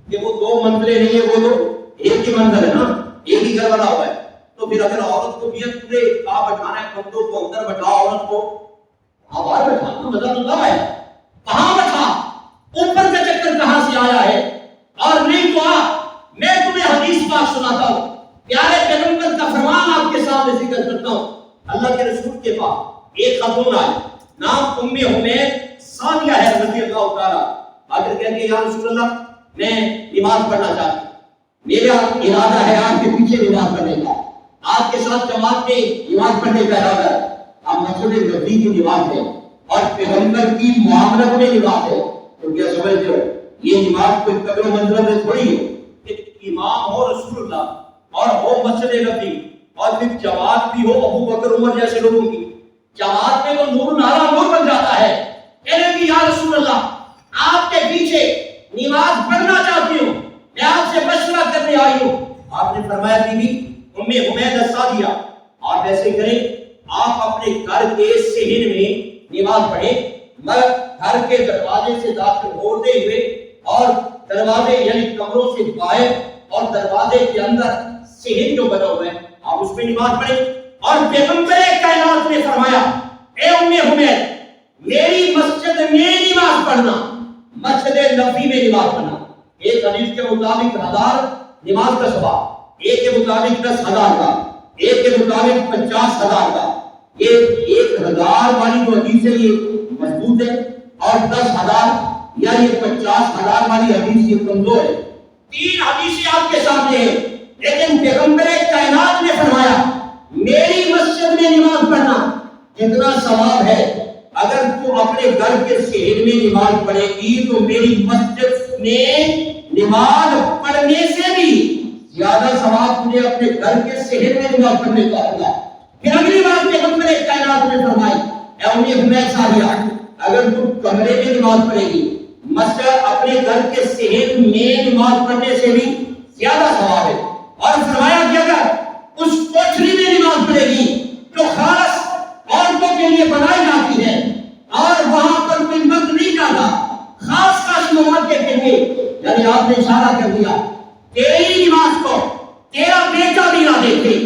کہ وہ دو منزلیں نہیں ہے، وہ تو ایک ہی منزل ہے نا، ایک ہی گھر بنا ہوا ہے۔ تو پھر اگر عورت کو بھی پورے کہاں بٹھانا ہے، بندوں کو اندر بٹھا، عورت کو باہر بٹھانا مزہ تو تب ہے، کہاں بٹھا، اوپر کا چکر کہاں سے آیا ہے؟ اور نہیں تو میں تمہیں حدیث پاک سناتا ہوں، پیارے پیغمبر کا فرمان آپ کے سامنے ذکر کرتا ہوں۔ اللہ کے رسول کے پاس ایک خاتون آئی، نام ام حمید ثانیہ ہے رضی اللہ تعالیٰ، آخر کہتے ہیں یا رسول اللہ میں نماز پڑھنا چاہتی ہوں، میرا ارادہ ہے آپ کے پیچھے نماز پڑھنے کا، آپ کے ساتھ جماعت میں نماز پڑھنے کا ارادہ ہے۔ اب مسجد نبی کی نماز ہے اور پیغمبر کی معاملت میں نماز ہے، تو کیا سمجھتے ہو یہ نماز کوئی قبر و منظر میں تھوڑی ہے کہ امام ہو رسول اللہ اور ہو مسجد نبی اور پھر جماعت بھی ہو ابو بکر عمر جیسے لوگوں کی، جماعت میں تو نور نارا نور بن جاتا ہے۔ کہنے کہ یا رسول اللہ آپ کے پیچھے نماز پڑھنا چاہتی ہوں، میں آپ سے مشورہ کرنے آئی ہوں۔ آپ نے فرمایا بی بی ام حمید السادیہ آپ ایسے کریں، آپ اپنے گھر کے صحن میں نماز پڑھیں، مگر گھر کے دروازے سے داخل ہوتے ہوئے اور دروازے یعنی کمروں سے باہر اور دروازے کے اندر صحن جو بنا ہوا ہے آپ اس میں نماز پڑھیں۔ اور پیغمبر کائنات نے فرمایا اے ام حمید میری مسجد میں نماز پڑھنا، مسجد نبوی میں نماز پڑھنا، ایک حدیث کے مطابق 1000 نماز کا ثواب، ایک کے مطابق 10,000 کا، ایک کے مطابق 50,000 کا۔ یہ 1000 والی جو حدیث ہے یہ مضبوط ہے اور 10,000 یا یہ 50,000 والی حدیث یہ کمزور ہے۔ تین حدیثیں آپ کے سامنے ہیں، لیکن پیغمبر کائنات نے فرمایا میری مسجد میں نماز پڑھنا اتنا ثواب ہے، اگر تو اپنے گھر کے صحن میں نماز پڑھے گی تو میری مسجد میں نماز پڑھنے سے بھی زیادہ ثواب تجھے اپنے گھر کے صحن میں نماز پڑھنے کا ہوگا۔ پھر اگلی بات پیغمبر کائنات نے فرمائی اے ام حمید ثانیہ اگر تو کمرے میں نماز پڑھے گی، مسجد اپنے گھر کے صحن میں نماز پڑھنے سے بھی زیادہ ثواب ہے۔ اور فرمایا کہ اگر اس کوٹھری میں نماز پڑھے گی جو خاص عورتوں کے لیے بنائی جاتی ہے اور وہاں پر کوئی مرد نہیں جاتا، خاص خاص مواقع کے لیے، یعنی آپ نے اشارہ کر دیا تیری نماز کو تیرا بیٹا بھی نہ دیکھے،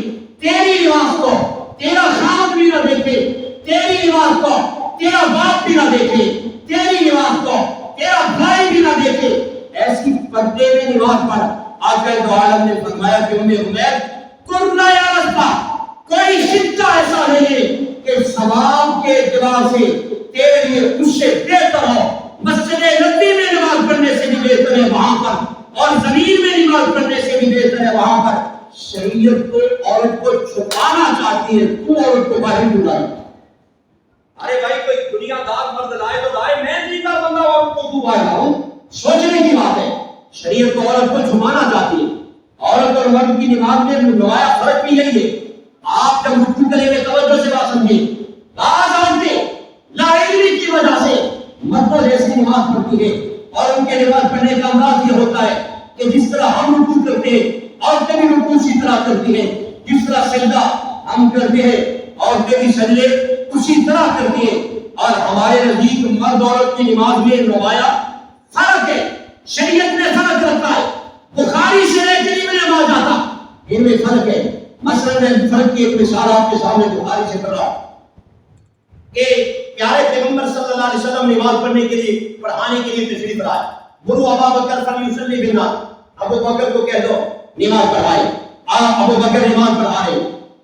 تیری نماز کو تیرا خامد بھی نہ دیکھے، تیری نماز کو تیرا باپ بھی نہ دیکھے، تیری نماز کو تیرا بھائی بھی نہ دیکھے، ایسی پردے میں نماز پڑھ۔ آقا دو عالم نے فرمایا کہ ام حمید کرنا یا رستا کوئی خطہ ایسا نہیں ہے کہ ثواب کے اعتبار سے تیرے لیے اس سے بہتر ہو مسجد بہتر ہے وہاں پر شریعت کو عورت کو چھپانا چاہتی ہے، تو عورت کو باہر کیوں لائی؟ ارے بھائی کوئی دنیا دار مرد لائے تو لائے، میں دیندار بندہ عورت کو کیوں باہر لاؤں؟ سوچنے کی بات ہے۔ شریعت کو عورت کو چھپانا چاہتی ہے۔ عورت اور مرد کی نماز میں نمایاں فرق بھی یہی ہے۔ آپ جب رکوع کریں گے توجہ سے بات سمجھیں، بعض عورتیں لاعلمی کی وجہ سے مردوں جیسی نماز پڑھتی ہے اور ان کے نماز پڑھنے کا انداز یہ ہوتا ہے کہ جس طرح ہم رکوع کرتے ہیں عورتیں بھی رکوع اسی طرح کرتی ہیں، جس طرح سجدہ ہم کرتے ہیں عورتیں بھی سجدے اسی طرح کرتی ہیں۔ اور ہمارے نزدیک مرد عورت کی نماز میں نمایاں فرق ہے، شریعت نے فرق رکھا ہے۔ بخاری سے لے کے ابن ماجہ تک ان میں فرق ہے۔ مثلا میں فرق کی ایک مثال آپ کے سامنے بخاری سے کر رہا ہوں کہ پیارے پیغمبر صلی اللہ علیہ وسلم نماز پڑھنے کے لیے پڑھانے کے لیے تشریف لائے۔ مروا ابا بکر فلیصلی بالناس، ابو بکر کو کہہ دو نماز پڑھائے۔ ابو بکر نماز پڑھا رہے،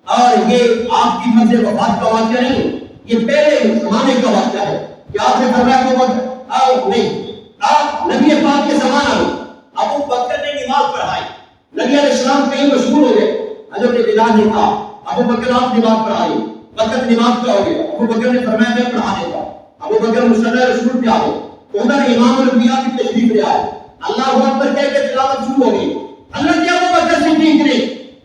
اور یہ آپ کی مرض وفات کا واقعہ نہیں، یہ پہلے زمانے کا واقعہ ہے کہ آپ نے فرمایا ابو بکر آؤ نہیں، آپ نبی پاک کے زمانہ میں ابو بکر نے نماز پڑھائی۔ نبی علیہ السلام کہیں مشہور ہو گئے، حضرت بلال نے کہا ابو بکر آپ نماز پڑھائیے، وقت نماز کا ہو گیا۔ ابو بکر نے فرمایا میں پڑھا دیتا ہوں۔ ابو بکر مصلی رسول پہ آ گئے، ادھر امام الانبیاء کی تشریف لے آئے، اللہ اکبر کہہ کے تلاوت شروع ہو گئی۔ حضرت ابو بکر صدیق نے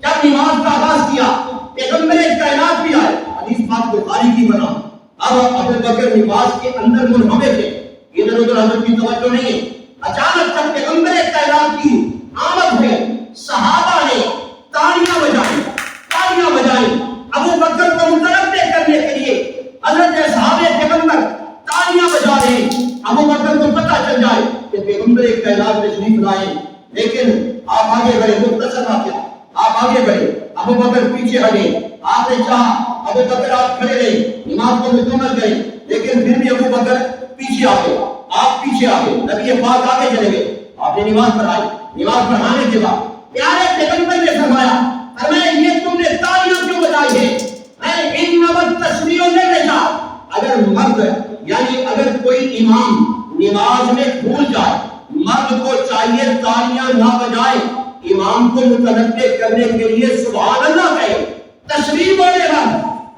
جب نماز کا آغاز کیا، پیغمبر کائنات بھی آئے، حدیث پاک بخاری کی بنا۔ اب ابو بکر نماز کے اندر منہمک ہے، ادھر ادھر حضرت کی توجہ نہیں ہے۔ اچانک جب پیغمبر کائنات کی آمد ہے، صحابہ نے تالیاں بجائیں ابو بکر کو متنبہ کرنے کے لیے۔ حضرت صحابہ پیغمبر تالیاں بجا رہے ہیں، ابو بکر کو پتہ چل جائے کہ پیغمبر کائنات تشریف لائے، لیکن آپ آگے بڑھے، مختصر واقعہ، آپ آگے بڑھے، ابو بکر پیچھے ہٹے۔ آپ نے چاہا ابو بکر آپ کھڑے رہے، نماز کو مکمل کریں، لیکن پھر بھی ابو بکر پیچھے آ گئے، آپ پیچھے آ گئے، نبی پاک آگے چلے گئے۔ آپ نے نماز پڑھائی، نماز پڑھانے کے بعد پیارے پیغمبر نے فرمایا یہ تم نے تالیاں کیوں بجائی ہے؟ اگر مرد یعنی اگر کوئی امام نماز میں بھول جائے، مرد کو چاہیے تالیاں نہ بجائے، امام کو متنبہ کرنے کے لیے سبحان اللہ کہے، تشریف بولے گا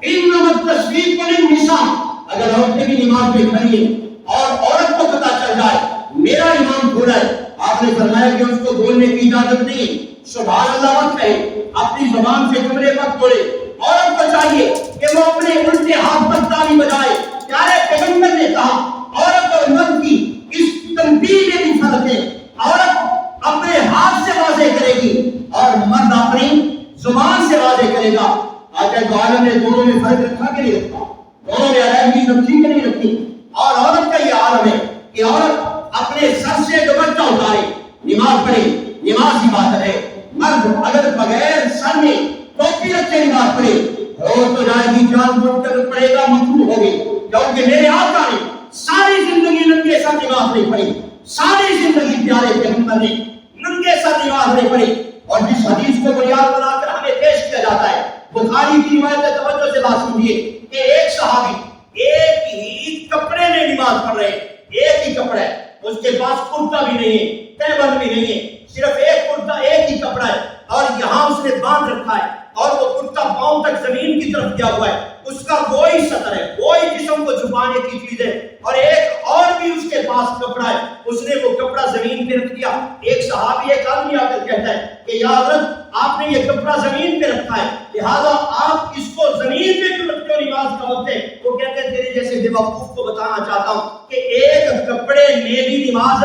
انما التشریف للنساء۔ اگر عورتیں بھی نماز میں کھڑی ہیں اور عورت کو پتہ چل جائے میرا امام بھولا ہے، آپ نے فرمایا کہ اس کو بولنے کی اجازت نہیں، سبحان اللہ مت کہے، اپنی زبان سے جملے مت بولے۔ عورت کو چاہیے کہ وہ اپنے الٹے ہاتھ پر تالی بجائے۔ پیارے پیغمبر نے کہا عورت اور مرد کی اس تنبیہ میں بھی فرق ہے، عورت اپنے ہاتھ سے واضح کرے گی اور مرد اپنی زبان سے واضح کرے گا۔ آج تو عالم نے دونوں میں فرق رکھا کہ نہیں رکھا؟ دونوں میں علیحدگی رکھی کہ نہیں رکھی؟ اور عورت کا یہ عالم ہے کہ عورت اپنے سر سے دوپٹہ اتارے، نماز پڑھے، نماز عبادت ہے۔ مرد اگر بغیر سر میں ٹوپی رکھے نماز پڑھے ہو تو جائے گی، جان بوجھ کر پڑھے گا، مکروہ ہوگی، کیونکہ میرے آقا نے ساری زندگی ننگے سر نماز نہیں پڑھی، ساری زندگی پیارے پیغمبر نے ننگے سر نماز نہیں پڑھی۔ اور جس حدیث کو بنیاد بنا کر ہمیں پیش کیا جاتا ہے، بخاری کی روایت ہے، توجہ سے بات سنیے کہ ایک صحابی ایک ہی کپڑے میں نماز پڑھ رہے ہیں، ایک ہی کپڑا ہے، اس کے پاس کرتا بھی نہیں ہے، تہبند بھی نہیں ہے، صرف ایک کرتا، ایک ہی کپڑا ہے، اور یہاں اس نے باندھ رکھا ہے اور وہ کرتا پاؤں تک زمین کی طرف کیا ہوا ہے، اس کا کوئی سطر ہے، کوئی جسم کو چھپانے کی چیز ہے، اور ایک اور بھی اس کے پاس کپڑا ہے، اس نے وہ کپڑا زمین پہ رکھ دیا۔ ایک صحابی ایک آدمی آ کر کہتا ہے کہ یا حضرت آپ نے یہ کپڑا زمین پہ رکھا ہے، لہذا آپ اس کو زمین پہ کیوں رکھتے ہو نماز کا وقت ہے؟ وہ کہتے ہیں تیرے جیسے بے وقوف کو بتانا چاہتا ہوں کہ ایک کپڑے میں بھی نماز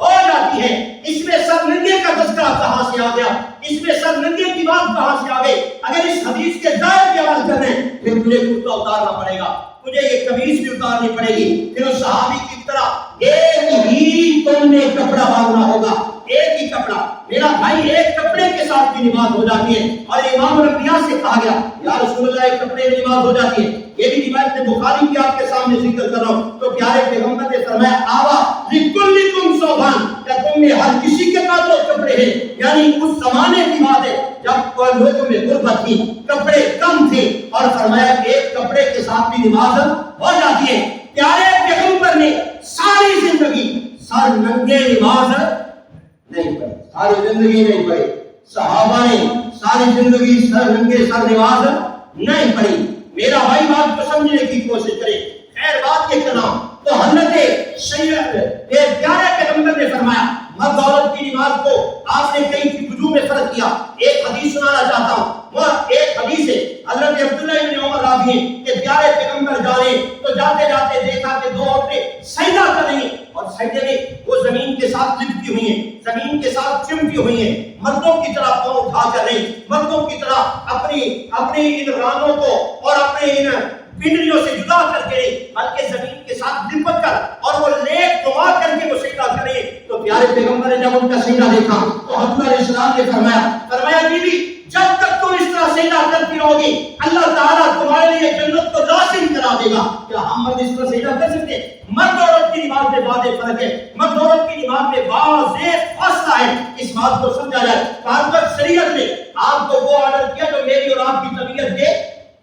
ہو جاتی ہے۔ اس میں سر ننگے کا تذکرہ کہاں سے آ گیا؟ اس میں سر ننگے کی بات کہاں سے آ گئی؟ اگر اس حدیث کے ظاہر کی عمل کرنے پھر تجھے کرتا اتارنا پڑے گا، تجھے یہ قمیص بھی اتارنی پڑے گی۔ پھر اس صحابی کی طرح ایک ہی تم نے کپڑا باندھنا ہوگا، ایک ہی کپڑا۔ میرا بھائی ایک کپڑے کے ساتھ بھی نماز ہو جاتی ہے، اور امام الانبیاء سے کہا گیا یا رسول اللہ ایک کپڑے میں نماز ہو جاتی ہے۔ یہ بھی روایت بخاری کی آپ کے سامنے ذکر کر رہا ہوں، تو پیارے پیغمبر نے فرمایا آوا لکلکم ثوبان، کہ تم میں ہر کسی کے پاس دو کپڑے ہیں، یعنی اس زمانے کی بات ہے جب لوگوں میں غربت تھی، کپڑے کم تھے، اور فرمایا ایک کپڑے کے ساتھ بھی نماز ہو جاتی ہے۔ پیارے پیغمبر نے ساری زندگی سر ننگے نماز نہیں پڑھی، ساری زندگی نہیں پڑھی، صحابہ نے ساری زندگی سر ننگے سر نماز نہیں پڑھی. میرا بھائی بات کو سمجھنے کی کوشش کرے. خیر بات یہ کرنا تو حضرت شریعت پیارے پیغمبر نے فرمایا مرد عورت کی نماز کو آپ نے کئی وجوہ میں فرق کیا. ایک حدیث سنانا چاہتا ہوں. وہ ایک حدیث ہے حضرت عبداللہ ابن عمر راضی ہیں کہ پیارے پیغمبر جا رہے تو جاتے جاتے دیکھا کہ دو عورتیں سجدہ کر رہی ہیں اور سجدے میں وہ زمین کے ساتھ لپٹی ہوئی ہیں, زمین کے ساتھ چمٹی ہوئی ہیں, مردوں کی طرح پاؤں اٹھا کر رہی, مردوں کی طرح اپنی ان رانوں کو اور اپنے ان پنڈلیوں سے جدا کر کے نہیں بلکہ زمین کے ساتھ لپٹ کر اور وہ لیٹ دعا کر کے وہ سجدہ کریں. تو پیارے پیغمبر نے جب ان کا سجدہ دیکھا تو حضرت علیہ السلام نے فرمایا بی بی جب تک تم اس طرح سجدہ کرتی رہو گی اللہ تعالیٰ تمہارے لیے جنت کو لازم کرا دے گا. کیا ہم مرد اس طرح سجدہ کر سکتے ہیں؟ مرد عورت کی نماز میں واضح فرق ہے. مرد عورت کی نماز میں واضح فاصلہ ہے. اس بات کو سمجھا جائے. کارکر شریعت نے آپ کو وہ آرڈر کیا جو میری اور آپ کی طبیعت کے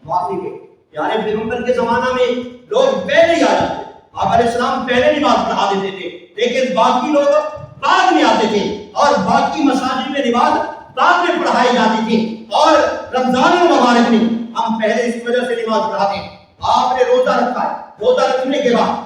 موافق ہے. پیارے پیغمبر کے زمانہ میں لوگ پہلے ہی آ جاتے. آپ علیہ السلام پہلے نماز پڑھا دیتے تھے لیکن باقی لوگ بعد میں آتے تھے اور باقی مساجد میں نماز بعد میں پڑھائی جاتی تھی. اور رمضان المبارک میں ہم پہلے اس وجہ سے نماز پڑھاتے ہیں. آپ نے روزہ رکھا ہے, روزہ رکھنے کے بعد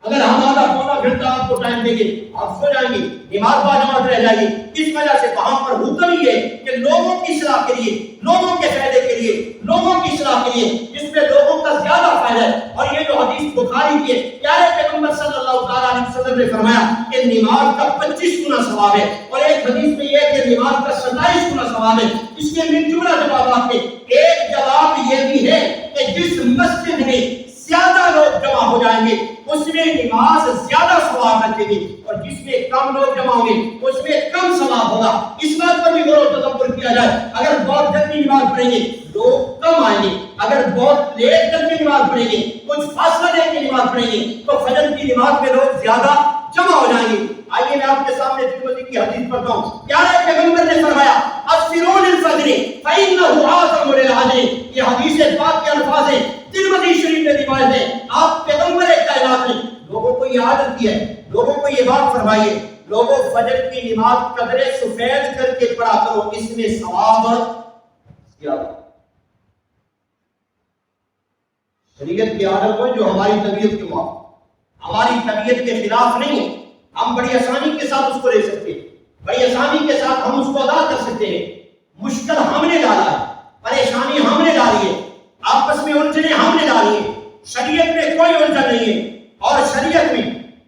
اگر ہم آدھا پونا گھنٹہ آپ کو ٹائم دیں گے آپ سو جائیں گے, نماز باجماعت رہ جائے گی. اس وجہ سے وہاں پر حکم یہ ہے کہ لوگوں کی اصلاح کے لیے, لوگوں کے فائدے کے لیے, لوگوں کی اصلاح کے لیے جس میں لوگوں کا زیادہ فائدہ ہے. اور یہ جو حدیث بخاری کی ہے پیارے پیغمبر صلی اللہ تعالیٰ علیہ وسلم نے فرمایا کہ نماز کا 25 گنا ثواب ہے اور ایک حدیث میں یہ ہے کہ نماز کا 27 گنا ثواب ہے. اس کے من جملہ جوابات میں ایک جواب یہ بھی ہے کہ جس مسجد میں زیادہ لوگ جمع ہو جائیں گے اس میں نماز زیادہ ثواب رکھے گی اور جس میں کم لوگ جمع ہوں گے اس میں کم ثواب ہوگا. اس بات پر بھی غور و تدبر کیا جائے. اگر بہت جلدی نماز پڑھیں گے لوگ کم آئیں گے, اگر بہت لیٹ کر کے نماز پڑھیں گے, کچھ فاصلہ لے کے نماز پڑھیں گے تو فجر کی نماز میں لوگ زیادہ جمع ہو جائیں گے. آئیے میں آپ کے سامنے ترمذی کی حدیث پڑھتا ہوں. پیارے پیغمبر نے فرمایا اسروا للفجر فإنه أعظم للأجر. یہ حدیث پاک کے الفاظ ہیں, ترمذی شریف میں روایت ہے. آپ پیغمبر کائنات نے لوگوں کو یہ عادت کی ہے, لوگوں کو یہ بات فرمائیے لوگوں فجر کی نماز قدر سفید کر کے پڑھا کرو, اس میں ثواب زیادہ. شریعت کی عادت کو جو ہماری طبیعت کے موافق, ہماری طبیعت کے خلاف نہیں ہے. ہم بڑی آسانی کے ساتھ اس کو لے سکتے ہیں, بڑی آسانی کے ساتھ ہم اس کو ادا کر سکتے ہیں. مشکل ہم نے ڈالا ہے, پریشانی ہم نے ڈالی ہے, آپس میں الجھنیں ہم نے ڈالی ہیں. شریعت میں کوئی الجھن نہیں ہے اور شریعت میں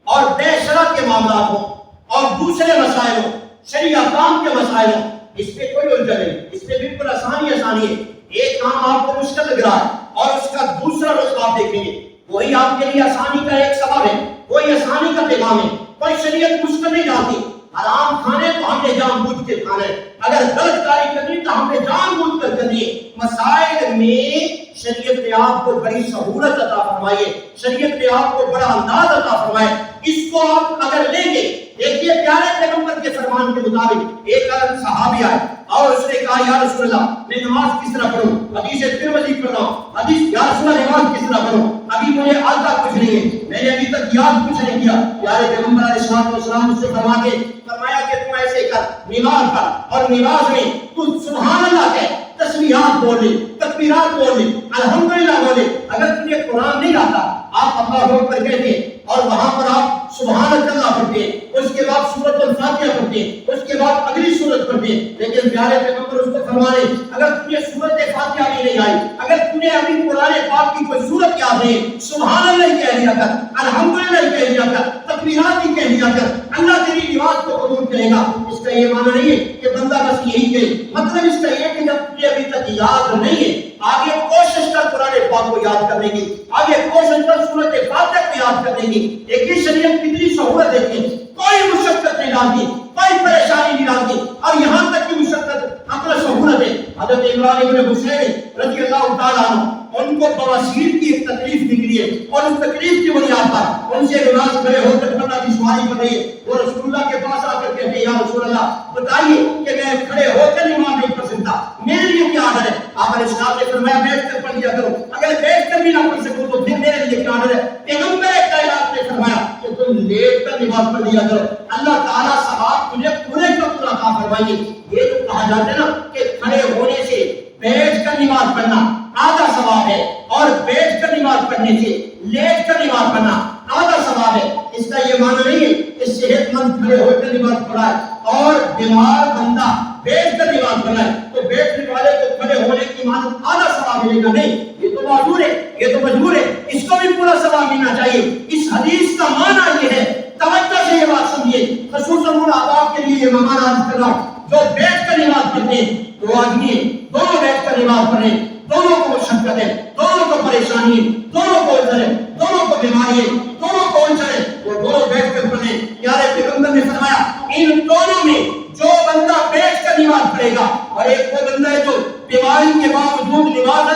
اور بے شرع کے معاملات ہوں اور دوسرے مسائل ہوں, شریعہ کام کے مسائل ہوں, اس میں کوئی الجھن نہیں. اس میں بالکل آسانی ہے. ایک کام آپ کو مشکل لگ رہا ہے اور اس کا دوسرا رخ آپ دیکھیں گے, وہی آپ کے لیے آسانی کا ایک سبب ہے, وہی آسانی کا پیغام ہے. کوئی شریعت مشکل نہیں ڈالتی. حرام کھانے تو ہم نے جان بوجھ کے کھانا ہے, اگر غلط کاری کرنی تو ہم نے جان بوجھ کر کرنی ہے. مسائل میں شریعت نے آپ کو بڑی سہولت عطا فرمائی ہے, شریعت نے آپ کو بڑا انداز عطا فرمایا. اس کو آپ اگر لیں گے, دیکھیے پیارے پیغمبر کے فرمان کے مطابق ایک صحابی آئے اور اس نے کہا یا رسول اللہ میں نماز کس طرح پڑھوں, حدیث ترمذی پڑھ رہا ہوں, حدیث یا رسول اللہ نماز کس طرح پڑھوں, ابھی مجھے آتا کچھ نہیں ہے, میں نے ابھی تک یاد کچھ نہیں کیا. پیارے پیغمبر علیہ السلام اس سے فرمایا کہ تم ایسے کر, نماز پڑھ اور نماز میں تو سبحان اللہ کہہ, تسبیحات بولے, تکبیرات بولے, الحمدللہ بولے. اگر تجھے قرآن نہیں آتا آپ اللہ اکبر کہتے اور وہاں پر آپ سبحان اللہ پڑھتے, اس کے بعد سورۃ الفاتحہ پڑھتے, اس کے بعد اگلی سورت پڑھتے. لیکن پیارے پیغمبر اس کو فرمانے اگر تجھے سورۃ فاتحہ بھی نہیں آئی, اگر تجھے ابھی قرآن پاک کی کوئی سورت یاد نہیں, سبحان اللہ ہی کہہ لیا کر, الحمدللہ ہی کہہ لیا کر, تکبیرات ہی کہہ لیا کر, اللہ تیری نماز کو قبول کرے گا. اس کا یہ معنی نہیں ہے کہ بندہ بس یہی کہے, مطلب اس کا یہ کہ جب تجھے ابھی تک یاد نہیں ہے آگے کوشش کر قرآن پاک کو یاد کرنے کی, آگے کوشش کر سورۃ فاتحہ کو یاد کرنے کی. ایک شریعت کتنی سہولت دیتی ہے, کوئی مشقت نہیں ڈالتی, کوئی پریشانی نہیں ڈالتی, اور یہاں تک کہ مشقت اپنا سہولت ہے. حضرت عمران ابن حسین رضی اللہ تعالیٰ عنہ ان کو بواسیر کی ایک تکلیف نکلی ہے اور اس تکلیف کی بنیاد پر ان سے نماز کھڑے ہو کر پڑھنا کی سواری کر رہی ہے. وہ رسول اللہ کے پاس آ کر کہتے ہیں یا رسول اللہ بتائیے کہ میں کھڑے ہو کر نماز نہیں پڑھ سکتا, میرے لیے کیا آڈر ہے؟ آپ علیہ السلام نے فرمایا بیٹھ کر پڑھ لیا کرو, اگر بیٹھ کر بھی نہ پڑھ سکو تو پھر میرے لیے کیا آڈر ہے؟ پیغمبر کائنات نے فرمایا کہ تم لیٹ کر نماز پڑھ لیا کرو, اللہ تعالیٰ ثواب تجھے پورے کا پورا عطا فرمائیں گے. یہ جو کہا نا کہ کھڑے ہونے سے بیٹھ کر نماز پڑھنا آدھا ثواب ہے، اور بیٹھ کر نماز پڑھنے سے لیٹ کر نماز پڑھنا آدھا ثواب ہے۔ اس کا یہ معنی نہیں ہے کہ صحت مند کھڑے ہو کر نماز پڑھائے اور بیمار بندہ بیٹھ کر نماز پڑھائے تو بیٹھنے والے کو کھڑے ہونے کی معنی آدھا ثواب ملے گا، نہیں، یہ تو معذور ہے، یہ تو مجبور ہے، اس کو بھی پورا ثواب ملنا چاہیے۔ اس حدیث کا معنی یہ ہے، توجہ سے یہ بات سمجھیے، خصوصاً ان آداب کے لیے یہ مہمان عرض کر رہا ہوں جو بیٹھ کر نماز پڑھتے ہیں، دو آدمی ہیں، دونوں بیٹھ کر نماز پڑھیں، دونوں کو مشقت ہے، دونوں کو پریشانی ہے، دونوں کو ادھر ہے، دونوں کو بیماری ہے، دونوں کو الجھن ہے، وہ دونوں بیٹھ کر پڑھیں۔ پیارے پیغمبر نے فرمایا ان دونوں میں جو بندہ بیٹھ کر نماز پڑھے گا، اور ایک وہ بندہ ہے جو بیماری کے باوجود نماز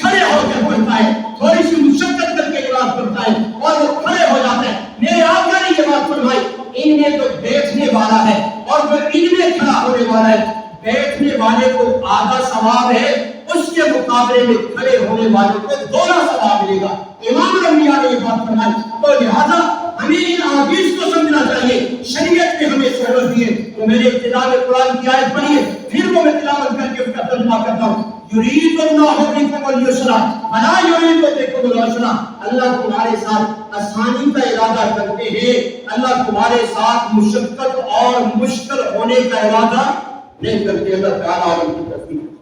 کھڑے ہو کر پڑھتا ہے، تھوڑی سی مشقت کر کے نماز پڑھتا ہے اور وہ کھڑے ہو جاتا ہے، میرے آقا نے یہ بات فرمائی ان میں جو بیٹھنے والا ہے اور جو ان میں کھڑا ہونے والا ہے، بیٹھنے والے کو آدھا ثواب ہے، اس کے مقابلے میں کھڑے ہونے والے کو دونا ثواب ملے گا۔ امام الانبیاء نے یہ بات فرمائی، تو لہذا ہمیں ان احادیث کو سمجھنا چاہیے، شریعت نے ہمیں سہولت دی ہے۔ تو میں نے ابتدا میں قرآن کی آیت پڑھی ہے، پھر وہ میں تلاوت کر کے اس کا ترجمہ کرتا ہوں۔ یرید اللہ بکم اليسر ولا یرید بکم العسر، اللہ تمہارے ساتھ آسانی کا ارادہ کرتے ہیں، اللہ تمہارے ساتھ مشقت اور مشکل ہونے کا ارادہ نہیں کرتے۔ اللہ تعالیٰ عالم کی تصدیق